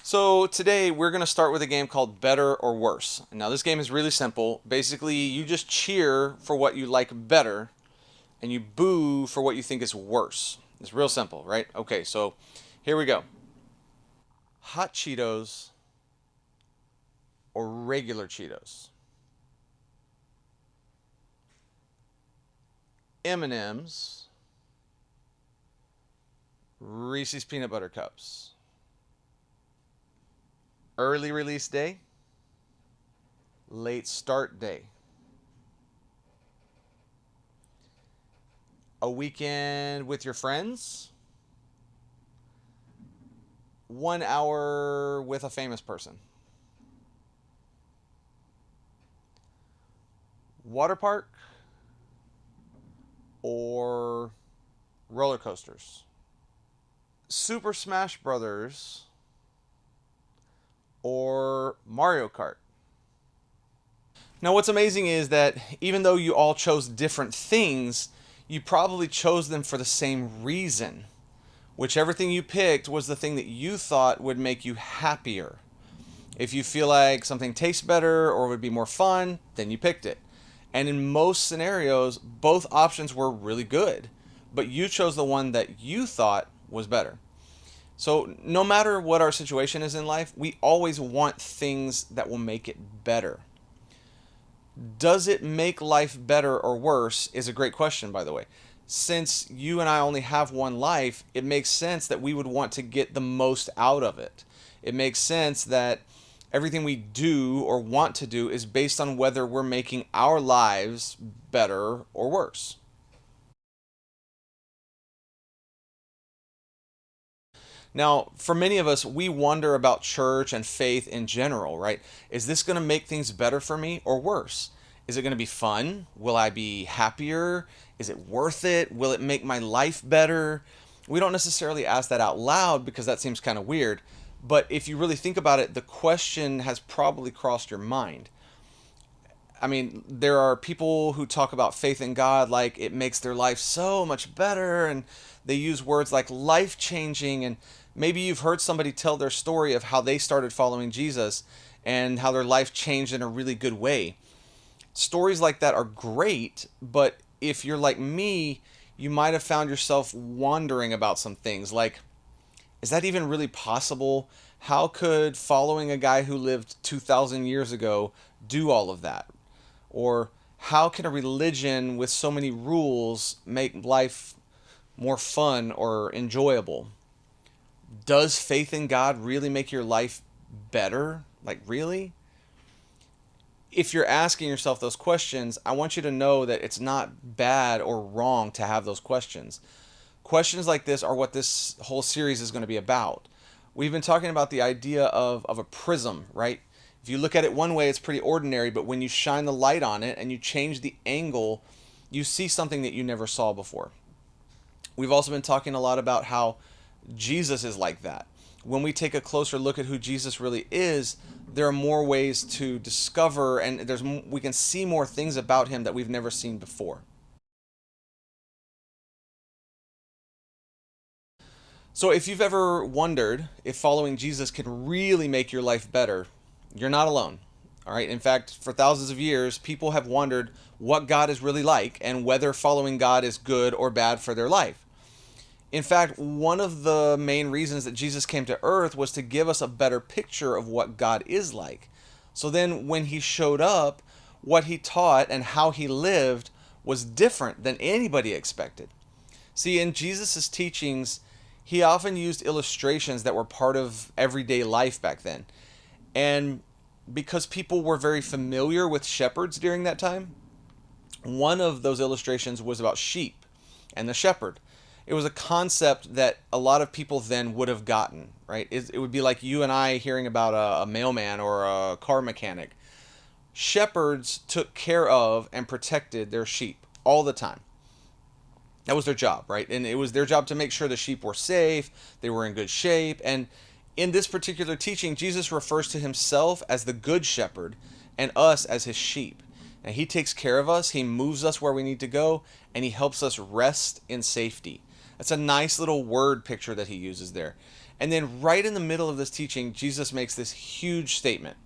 So today we're going to start with a game called Better or Worse. Now this game is really simple. Basically, you just cheer for what you like better and you boo for what you think is worse. It's real simple, right? Okay, so here we go. Hot Cheetos or regular Cheetos? M&Ms, Reese's peanut butter cups. Early release day, late start day. A weekend with your friends, 1 hour with a famous person. Water park or roller coasters. Super Smash Brothers or Mario Kart. Now, what's amazing is that even though you all chose different things, you probably chose them for the same reason. Whichever thing you picked was the thing that you thought would make you happier. If you feel like something tastes better or would be more fun, then you picked it. And in most scenarios, both options were really good, but you chose the one that you thought was better. So, no matter what our situation is in life, we always want things that will make it better. Does it make life better or worse is a great question, by the way. Since you and I only have one life, it makes sense that we would want to get the most out of it. It makes sense that everything we do or want to do is based on whether we're making our lives better or worse. Now, for many of us, we wonder about church and faith in general, right? Is this going to make things better for me or worse? Is it going to be fun? Will I be happier? Is it worth it? Will it make my life better? We don't necessarily ask that out loud because that seems kind of weird. But if you really think about it, the question has probably crossed your mind. I mean, there are people who talk about faith in God like it makes their life so much better, and they use words like life changing. And maybe you've heard somebody tell their story of how they started following Jesus and how their life changed in a really good way. Stories like that are great, but if you're like me, you might have found yourself wondering about some things like, is that even really possible? How could following a guy who lived 2,000 years ago do all of that? Or how can a religion with so many rules make life more fun or enjoyable? Does faith in God really make your life better? Like, really? If you're asking yourself those questions, I want you to know that it's not bad or wrong to have those questions. Questions like this are what this whole series is going to be about. We've been talking about the idea of a prism, right? If you look at it one way, it's pretty ordinary, but when you shine the light on it and you change the angle, you see something that you never saw before. We've also been talking a lot about how Jesus is like that. When we take a closer look at who Jesus really is, there are more ways to discover, and we can see more things about him that we've never seen before. So if you've ever wondered if following Jesus can really make your life better, you're not alone. All right. In fact, for thousands of years, people have wondered what God is really like and whether following God is good or bad for their life. In fact, one of the main reasons that Jesus came to earth was to give us a better picture of what God is like. So then when he showed up, what he taught and how he lived was different than anybody expected. See, in Jesus' teachings, he often used illustrations that were part of everyday life back then. And because people were very familiar with shepherds during that time, one of those illustrations was about sheep and the shepherd. It was a concept that a lot of people then would have gotten, right? It would be like you and I hearing about a mailman or a car mechanic. Shepherds took care of and protected their sheep all the time. That was their job, right? And it was their job to make sure the sheep were safe, they were in good shape. And in this particular teaching, Jesus refers to himself as the good shepherd and us as his sheep. And he takes care of us, he moves us where we need to go, and he helps us rest in safety. That's a nice little word picture that he uses there. And then right in the middle of this teaching, Jesus makes this huge statement.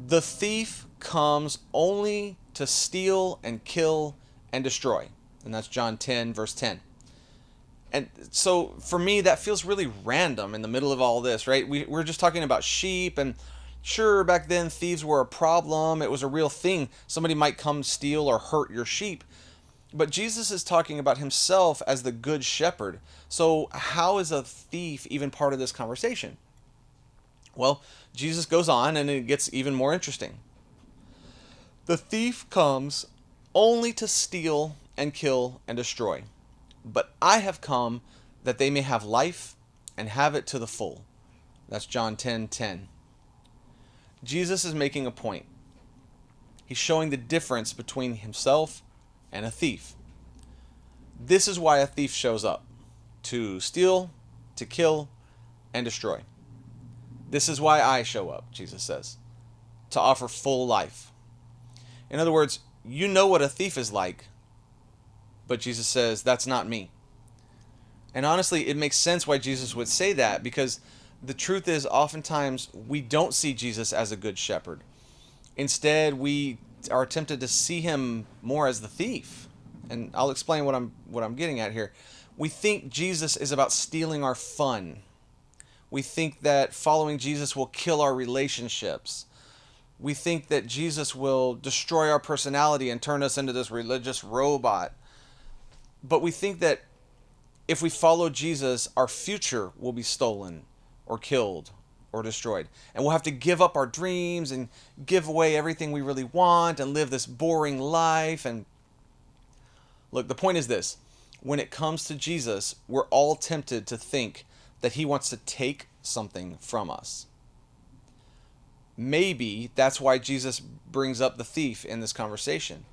The thief comes only to steal and kill and destroy. And that's John 10, verse 10. And so for me, that feels really random in the middle of all this, right? We're just talking about sheep, and sure, back then thieves were a problem. It was a real thing. Somebody might come steal or hurt your sheep. But Jesus is talking about himself as the good shepherd. So how is a thief even part of this conversation? Well, Jesus goes on and it gets even more interesting. The thief comes only to steal and kill and destroy. But I have come that they may have life and have it to the full. That's John 10:10. Jesus is making a point. He's showing the difference between himself and a thief. This is why a thief shows up: to steal, to kill, and destroy. This is why I show up, Jesus says, to offer full life. In other words, you know what a thief is like, but Jesus says, that's not me. And honestly, it makes sense why Jesus would say that, because the truth is, oftentimes we don't see Jesus as a good shepherd. Instead, we are tempted to see him more as the thief. And I'll explain what I'm getting at here. We think Jesus is about stealing our fun. We think that following Jesus will kill our relationships. We think that Jesus will destroy our personality and turn us into this religious robot. But we think that if we follow Jesus, our future will be stolen or killed or destroyed. And we'll have to give up our dreams and give away everything we really want and live this boring life. And look, the point is this. When it comes to Jesus, we're all tempted to think that he wants to take something from us. Maybe that's why Jesus brings up the thief in this conversation.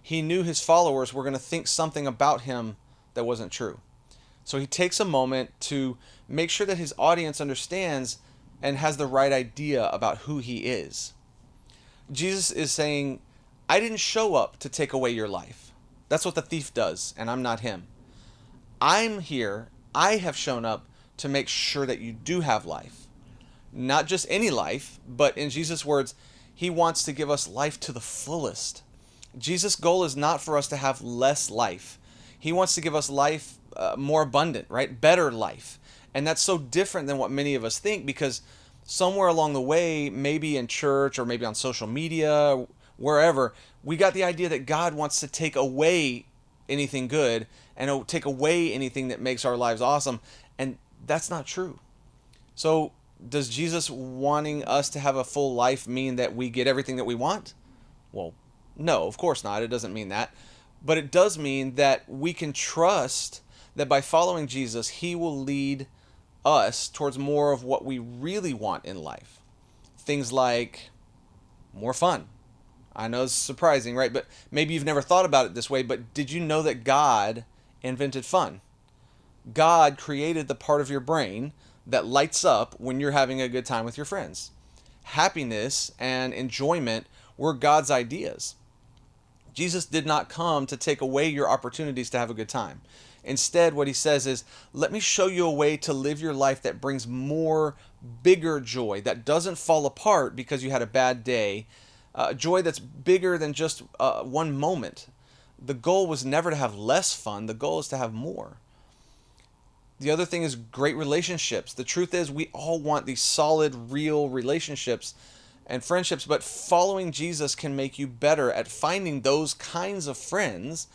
He knew his followers were going to think something about him that wasn't true. So he takes a moment to make sure that his audience understands and has the right idea about who he is. Jesus is saying, I didn't show up to take away your life. That's what the thief does, and I'm not him. I'm here. I have shown up to make sure that you do have life. Not just any life, but in Jesus' words, he wants to give us life to the fullest. Jesus' goal is not for us to have less life. He wants to give us life more abundant, right? Better life. And that's so different than what many of us think, because somewhere along the way, maybe in church or maybe on social media, wherever, we got the idea that God wants to take away anything good and take away anything that makes our lives awesome. And that's not true. So does Jesus wanting us to have a full life mean that we get everything that we want? Well, no, of course not. It doesn't mean that. But it does mean that we can trust that by following Jesus, he will lead us towards more of what we really want in life. Things like more fun. I know it's surprising, right? But maybe you've never thought about it this way, but did you know that God invented fun? God created the part of your brain that lights up when you're having a good time with your friends. Happiness and enjoyment were God's ideas. Jesus did not come to take away your opportunities to have a good time. Instead, what he says is, let me show you a way to live your life that brings more, bigger joy, that doesn't fall apart because you had a bad day, joy that's bigger than just one moment. The goal was never to have less fun. The goal is to have more. The other thing is great relationships. The truth is, we all want these solid, real relationships and friendships, but following Jesus can make you better at finding those kinds of friends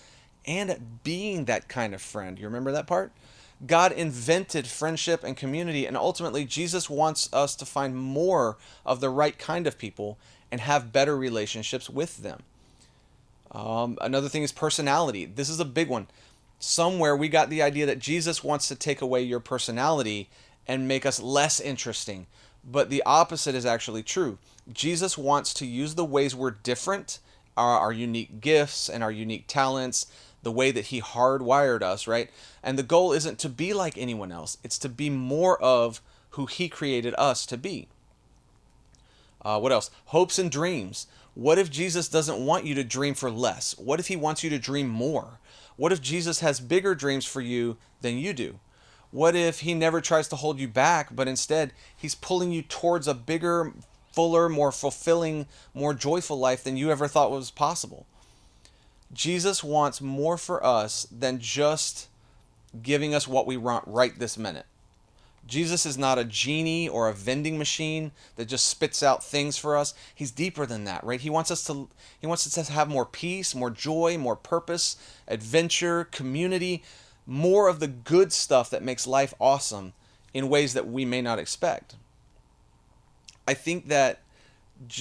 and at being that kind of friend. You remember that part? God invented friendship and community, and ultimately Jesus wants us to find more of the right kind of people and have better relationships with them. Another thing is personality. This is a big one. Somewhere we got the idea that Jesus wants to take away your personality and make us less interesting. But the opposite is actually true. Jesus wants to use the ways we're different, our unique gifts and our unique talents, the way that he hardwired us, right? And the goal isn't to be like anyone else. It's to be more of who he created us to be. What else? Hopes and dreams. What if Jesus doesn't want you to dream for less? What if he wants you to dream more? What if Jesus has bigger dreams for you than you do? What if he never tries to hold you back, but instead he's pulling you towards a bigger, fuller, more fulfilling, more joyful life than you ever thought was possible? Jesus wants more for us than just giving us what we want right this minute. Jesus is not a genie or a vending machine that just spits out things for us. He's deeper than that, right? He wants us to have more peace, more joy, more purpose, adventure, community, more of the good stuff that makes life awesome in ways that we may not expect. I think that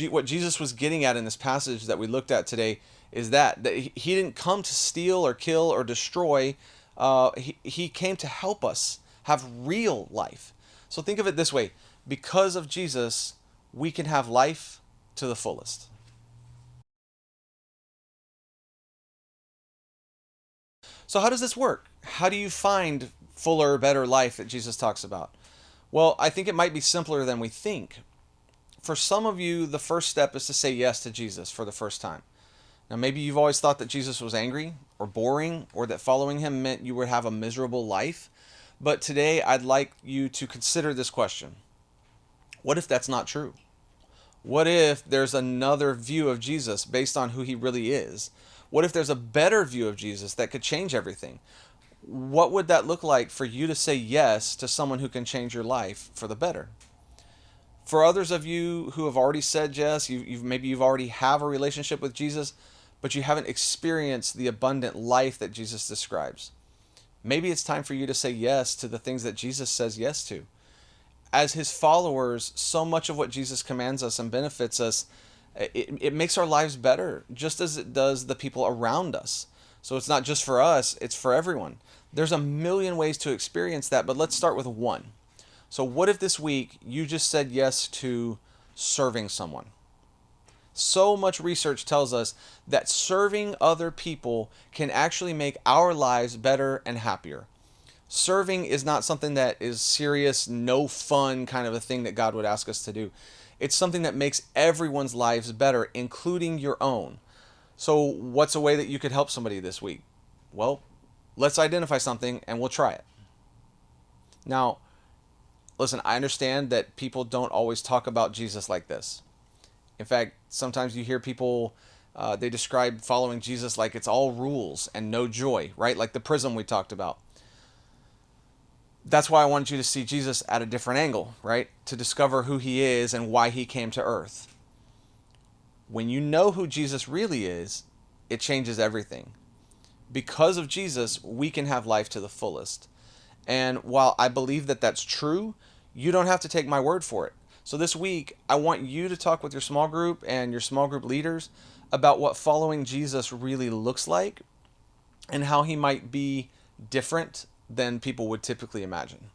what Jesus was getting at in this passage that we looked at today is that he didn't come to steal or kill or destroy. He came to help us have real life. So think of it this way: because of Jesus, we can have life to the fullest. So, how does this work? How do you find fuller, better life that Jesus talks about? Well, I think it might be simpler than we think. For some of you, the first step is to say yes to Jesus for the first time. Now, maybe you've always thought that Jesus was angry or boring, or that following him meant you would have a miserable life. But today, I'd like you to consider this question: what if that's not true? What if there's another view of Jesus based on who he really is? What if there's a better view of Jesus that could change everything? What would that look like for you to say yes to someone who can change your life for the better? For others of you who have already said yes, maybe you've already have a relationship with Jesus, but you haven't experienced the abundant life that Jesus describes. Maybe it's time for you to say yes to the things that Jesus says yes to. As his followers, so much of what Jesus commands us and benefits us, it makes our lives better, just as it does the people around us. So it's not just for us, it's for everyone. There's a million ways to experience that, but let's start with one. So, what if this week you just said yes to serving someone? So much research tells us that serving other people can actually make our lives better and happier. Serving is not something that is serious, no fun kind of a thing that God would ask us to do. It's something that makes everyone's lives better, including your own. So, what's a way that you could help somebody this week? Well, let's identify something and we'll try it. Now, listen, I understand that people don't always talk about Jesus like this. In fact, sometimes you hear people, they describe following Jesus like it's all rules and no joy, right? Like the prism we talked about. That's why I wanted you to see Jesus at a different angle, right? To discover who he is and why he came to earth. When you know who Jesus really is, it changes everything. Because of Jesus, we can have life to the fullest. And while I believe that that's true, you don't have to take my word for it. So this week, I want you to talk with your small group and your small group leaders about what following Jesus really looks like and how he might be different than people would typically imagine.